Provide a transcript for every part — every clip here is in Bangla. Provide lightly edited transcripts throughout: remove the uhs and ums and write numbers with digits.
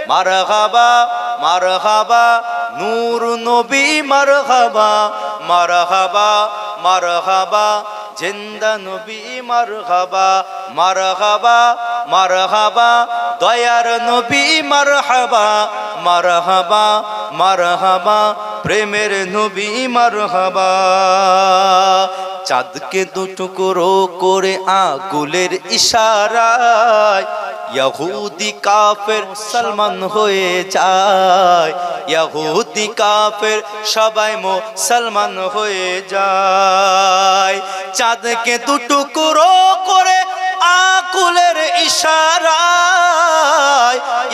মারহাবা মারহাবা নূর নবী মারহাবা মারহাবা মারহাবা জিন্দা নবী মারহাবা মারহাবা মারহাবা দয়ার নবী মারহাবা মারহাবা মারহাবা প্রেমের নবী মারহাবা চাঁদকে দুটুকরো করে আগুলের ইশারায় ইহুদি কাফের মুসলমান হয়ে যায় ইহুদি কাফের সবাই মুসলমান হয়ে যায় চাঁদকে দুটুকরো করে আগুলের ইশারায়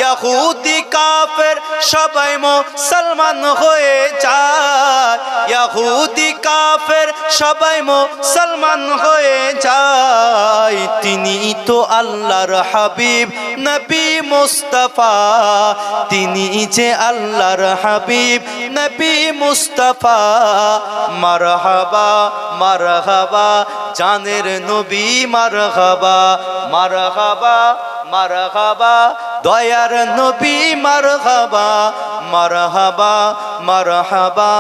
ইহুদি কাফের সবাই মুসলমান হয়ে যায় ইহুদি কাফের সবাই মুসলমান হয়ে যায় তিনি তো আল্লাহর হাবিব নবী মুস্তাফা তিনি যে আল্লাহর হাবিব নবী মুস্তাফা মারহাবা মারহাবা জানের নবী মারহাবা মারহাবা মারহাবা দয়ার নবী মারহাবা মারহাবা মারহাবা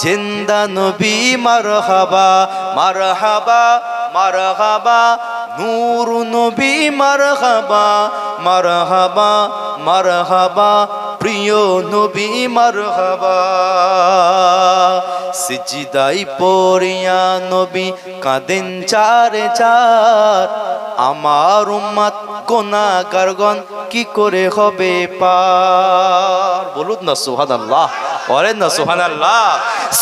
জিন্দা নবী মারহাবা মারহাবা মারহাবা নূর নবী মারহাবা মারহাবা মারহাবা প্রিয় নবী মারহাবা সিজদাই পড়িয়া নবী কাঁদেন চারে চার আমার উম্মত গুনাহগারগণ কি করে হবে পার বলুন না সুবহানাল্লাহ বলেন না সুবহানাল্লাহ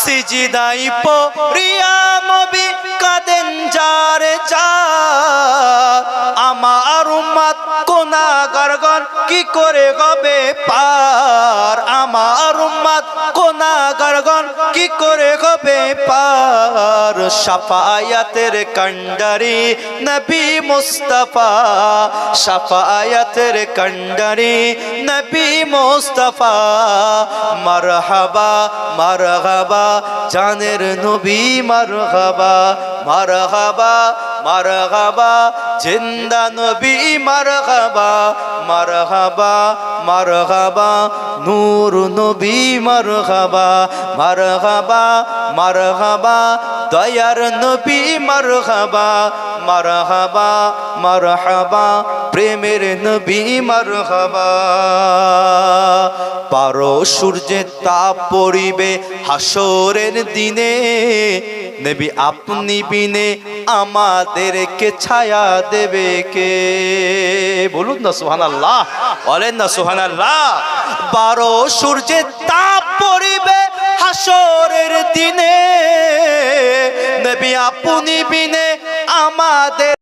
সিজদাই পড়িয়া নবী কাঁদেন চারে চার আমার উম্মত গুনাহগারগণ কি করে হবে পার আমার উম্মত গুনাহগারগণ কি করে হবে পার শাফায়াতের কান্ডারি নবী মুস্তাফা শাফায়াতের কান্ডারি নবী মুস্তাফা মারহাবা মারহাবা জানের নবী মারহাবা মারহাবা মারহাবা জিন্দা নবী মারহাবা মারহাবা মারহাবা নূর নবী মারহাবা মারহাবা মারহাবা দয়ার নবী মারহাবা মারহাবা মারহাবা প্রেমের নবী মারহাবা পারো সূর্যের তাপ পড়িবে হাসরের দিনে নবী আপনি বিনে আমাদেরকে ছায়া দেবে কে বলুন না সুবহানাল্লাহ বলেন না সুবহানাল্লাহ বারো সূর্যের তাপ পড়িবে হাসরের দিনে নবী আপনি বিনে আমাদের